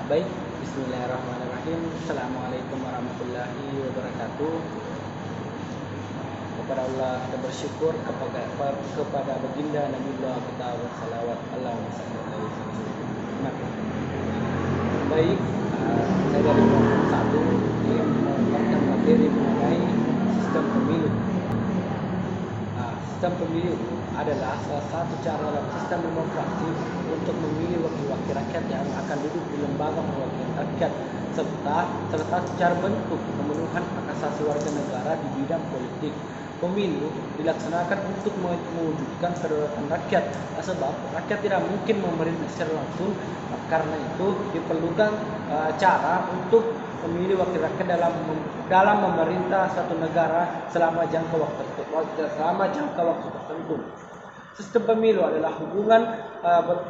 Baik, bismillahirrahmanirrahim. Assalamualaikum warahmatullahi wabarakatuh. Kepada Allah kita bersyukur kepada baginda Nabiullah kita bersalawat. Allahumma shalli alaihi wasallam. Baik, saya dari kelompok 1 yang mengangkat materi mengenai sistem pemilu. Sistem pemilu adalah salah satu cara dalam sistem demokrasi untuk memilih wakil-wakil rakyat yang akan duduk di lembaga perwakilan rakyat serta secara bentuk pemenuhan hak asasi warga negara di bidang politik. Pemilu dilaksanakan untuk mewujudkan kedaulatan rakyat, sebab rakyat tidak mungkin memerintah secara langsung. Karena itu diperlukan cara untuk memilih wakil rakyat dalam memerintah suatu negara selama jangka waktu tertentu. Sistem pemilu adalah hubungan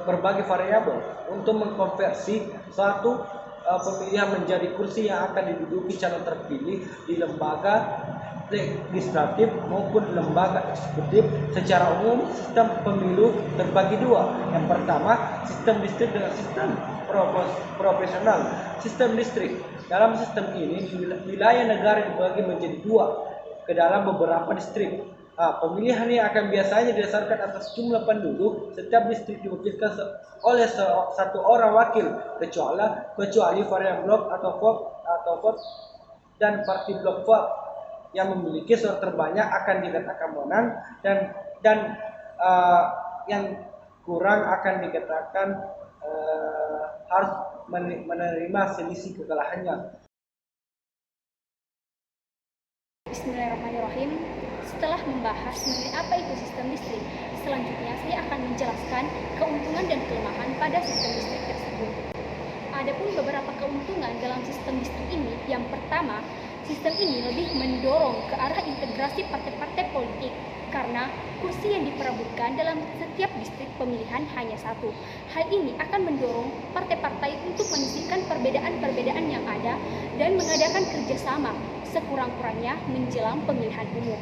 berbagai variabel untuk mengkonversi suatu pemilihan menjadi kursi yang akan diduduki calon terpilih di lembaga legislatif maupun lembaga eksekutif. Secara umum, sistem pemilu terbagi dua. Yang pertama, sistem distrik dengan sistem proporsional. Sistem distrik. Dalam sistem ini, wilayah negara dibagi menjadi dua ke dalam beberapa distrik. Pemilihan ini akan biasanya didasarkan atas jumlah penduduk. Setiap distrik diwakilkan oleh satu orang wakil, kecuali varian blok atau vote dan parti blok vote yang memiliki suara terbanyak akan dikatakan menang, dan yang kurang akan dikatakan harus menerima selisih kekalahannya. Bismillahirrahmanirrahim. Setelah membahas mengenai apa itu sistem distrik, selanjutnya saya akan menjelaskan keuntungan dan kelemahan pada sistem distrik tersebut. Adapun beberapa keuntungan dalam sistem distrik ini, yang pertama, sistem ini lebih mendorong ke arah integrasi partai-partai politik karena kursi yang diperebutkan dalam setiap distrik pemilihan hanya satu. Hal ini akan mendorong partai-partai untuk menyisihkan perbedaan-perbedaan yang ada dan mengadakan kerjasama sekurang-kurangnya menjelang pemilihan umum.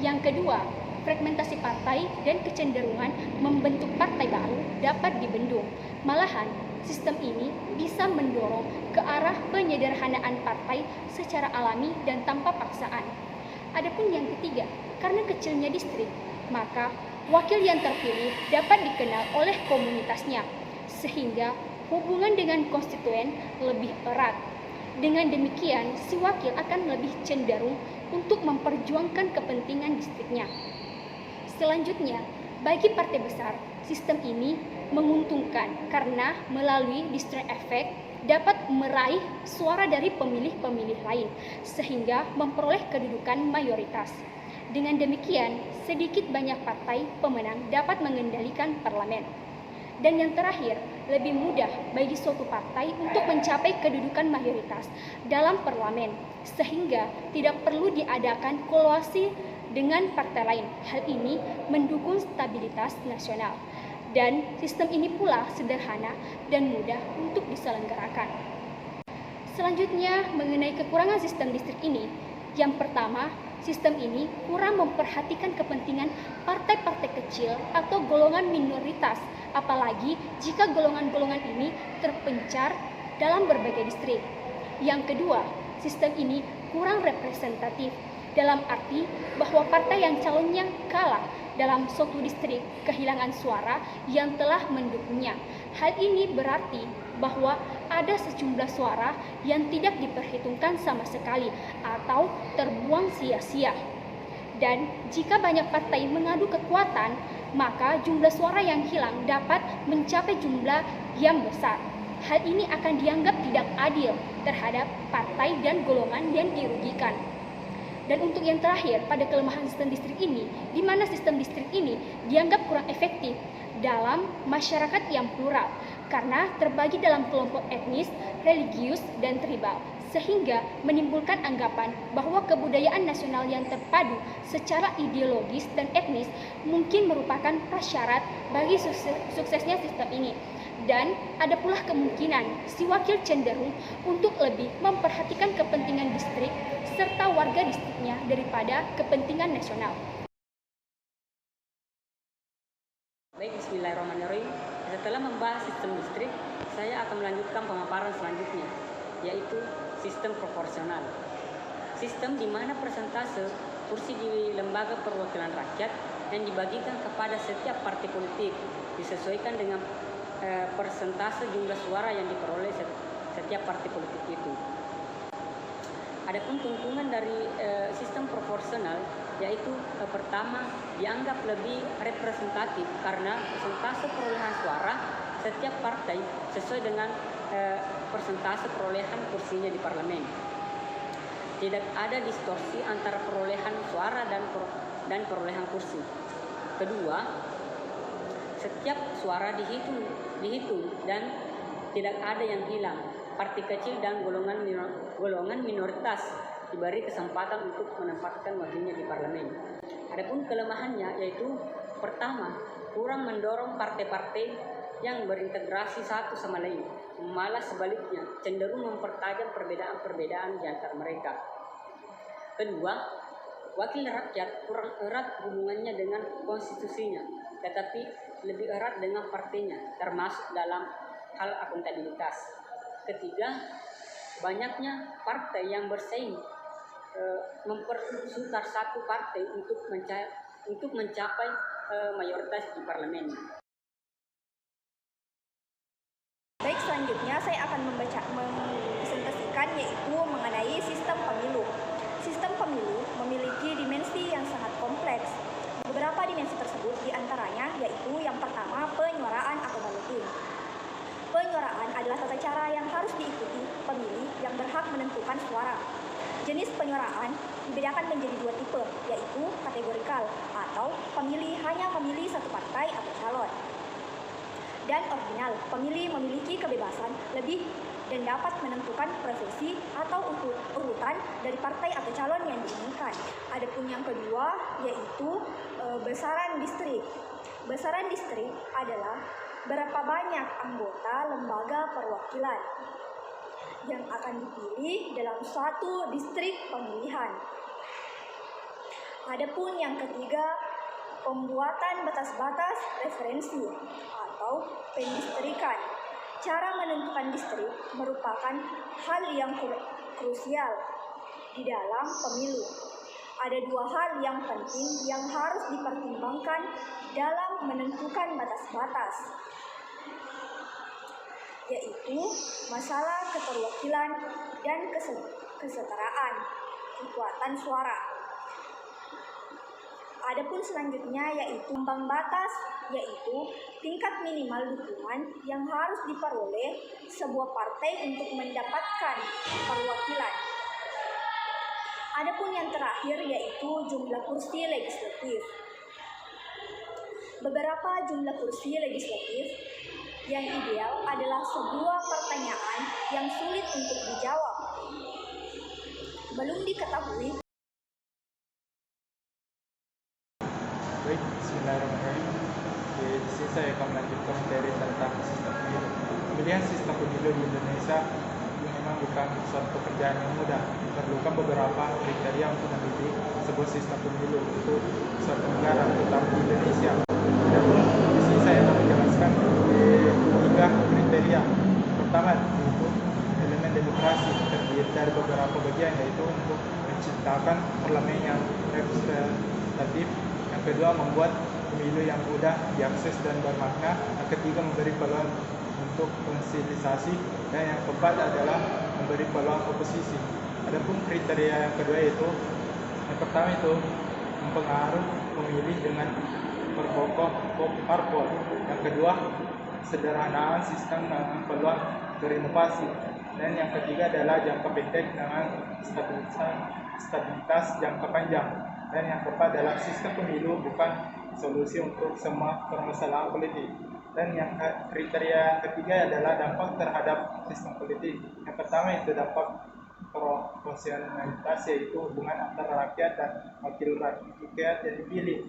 Yang kedua, fragmentasi partai dan kecenderungan membentuk partai baru dapat dibendung. Malahan, sistem ini bisa mendorong ke arah penyederhanaan partai secara alami dan tanpa paksaan. Adapun yang ketiga, karena kecilnya distrik, maka wakil yang terpilih dapat dikenal oleh komunitasnya, sehingga hubungan dengan konstituen lebih erat. Dengan demikian, si wakil akan lebih cenderung untuk memperjuangkan kepentingan distriknya. Selanjutnya, bagi partai besar, sistem ini menguntungkan karena melalui district effect dapat meraih suara dari pemilih-pemilih lain sehingga memperoleh kedudukan mayoritas. Dengan demikian, sedikit banyak partai pemenang dapat mengendalikan parlemen. Dan yang terakhir, lebih mudah bagi suatu partai untuk mencapai kedudukan mayoritas dalam parlemen sehingga tidak perlu diadakan koalisi dengan partai lain. Hal ini mendukung stabilitas nasional. Dan sistem ini pula sederhana dan mudah untuk diselenggarakan. Selanjutnya, mengenai kekurangan sistem distrik ini, yang pertama, sistem ini kurang memperhatikan kepentingan partai-partai kecil atau golongan minoritas, apalagi jika golongan-golongan ini terpencar dalam berbagai distrik. Yang kedua, sistem ini kurang representatif, dalam arti bahwa partai yang calonnya kalah dalam suatu distrik kehilangan suara yang telah mendukungnya. Hal ini berarti bahwa ada sejumlah suara yang tidak diperhitungkan sama sekali atau terbuang sia-sia. Dan jika banyak partai mengadu kekuatan, maka jumlah suara yang hilang dapat mencapai jumlah yang besar. Hal ini akan dianggap tidak adil terhadap partai dan golongan yang dirugikan. Dan untuk yang terakhir, pada kelemahan sistem distrik ini, di mana sistem distrik ini dianggap kurang efektif dalam masyarakat yang plural, karena terbagi dalam kelompok etnis, religius, dan tribal, sehingga menimbulkan anggapan bahwa kebudayaan nasional yang terpadu secara ideologis dan etnis mungkin merupakan prasyarat bagi suksesnya sistem ini. Dan ada pula kemungkinan si wakil cenderung untuk lebih memperhatikan kepentingan distrik serta warga distriknya daripada kepentingan nasional. Baik, bismillahirrahmanirrahim. Setelah membahas sistem distrik, saya akan melanjutkan pemaparan selanjutnya, yaitu sistem proporsional. Sistem di mana persentase kursi di lembaga perwakilan rakyat yang dibagikan kepada setiap partai politik disesuaikan dengan persentase jumlah suara yang diperoleh setiap partai politik itu. Adapun keuntungan dari sistem proporsional yaitu pertama, dianggap lebih representatif karena persentase perolehan suara setiap partai sesuai dengan persentase perolehan kursinya di parlemen. Tidak ada distorsi antara perolehan suara dan perolehan kursi. Kedua, setiap suara dihitung dan tidak ada yang hilang. Partai kecil dan golongan minoritas diberi kesempatan untuk menempatkan wakilnya di parlemen. Adapun kelemahannya yaitu pertama, kurang mendorong partai-partai yang berintegrasi satu sama lain. Malah sebaliknya, cenderung mempertajam perbedaan-perbedaan di antara mereka. Kedua, wakil rakyat kurang erat hubungannya dengan konstitusinya, tetapi lebih erat dengan partainya, termasuk dalam hal akuntabilitas. Ketiga, banyaknya partai yang bersaing mempersukar satu partai untuk mencapai mayoritas di parlemen. Baik, selanjutnya saya akan mempresentasikan yaitu mengenai sistem pemilu. Sistem pemilu memiliki dimensi yang sangat kompleks. Beberapa dimensi tersebut diantaranya yaitu yang pertama, penyuaraan atau balloting. Penyuaraan adalah tata cara yang harus diikuti pemilih yang berhak menentukan suara. Jenis penyuaraan dibedakan menjadi dua tipe, yaitu kategorikal atau pemilih hanya memilih satu partai atau calon, dan ordinal, pemilih memiliki kebebasan lebih dan dapat menentukan profesi atau urutan dari partai atau calon yang diinginkan. Adapun yang kedua yaitu besaran distrik. Besaran distrik adalah berapa banyak anggota lembaga perwakilan yang akan dipilih dalam suatu distrik pemilihan. Adapun yang ketiga, pembuatan batas-batas referensi atau pendistrikan. Cara menentukan distrik merupakan hal yang krusial di dalam pemilu. Ada dua hal yang penting yang harus dipertimbangkan dalam menentukan batas-batas, yaitu masalah keterwakilan dan kesetaraan kekuatan suara. Adapun selanjutnya yaitu ambang batas, yaitu tingkat minimal dukungan yang harus diperoleh sebuah partai untuk mendapatkan perwakilan. Adapun yang terakhir yaitu jumlah kursi legislatif. Beberapa jumlah kursi legislatif yang ideal adalah sebuah pertanyaan yang sulit untuk dijawab. Belum diketahui. Baik, bismillahirrahmanirrahim. Di sini saya akan melanjutkan materi tentang sistem pemilu. Pemilihan sistem pemilu di Indonesia memang bukan suatu pekerjaan yang mudah. Diperlukan beberapa kriteria untuk memilih sebuah sistem pemilu untuk suatu negara, terutama di Indonesia. Dan di sini saya akan menjelaskan tiga kriteria. Pertama, yaitu elemen demokrasi terdiri dari beberapa bagian, yaitu untuk menciptakan parlemen yang representatif. Yang kedua, membuat pemilu yang mudah diakses dan bermakna. Yang ketiga, memberi peluang untuk konsolidasi. Dan yang keempat adalah memberi peluang oposisi. Adapun kriteria yang kedua yaitu, yang pertama itu mempengaruhi pemilih dengan berpokok parpol. Yang kedua, sederhanaan sistem dengan peluang berinovasi. Dan yang ketiga adalah jangka pendek dengan stabilitas jangka panjang. Dan yang keempat adalah sistem pemilu bukan solusi untuk semua permasalahan politik. Dan yang kriteria yang ketiga adalah dampak terhadap sistem politik. Yang pertama itu dampak proporsionalitas, yaitu hubungan antara rakyat dan wakil rakyat yang dipilih.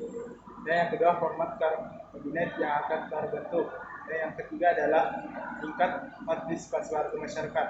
Dan yang kedua, format kabinet yang akan terbentuk. Dan yang ketiga adalah tingkat partisipasi warga masyarakat.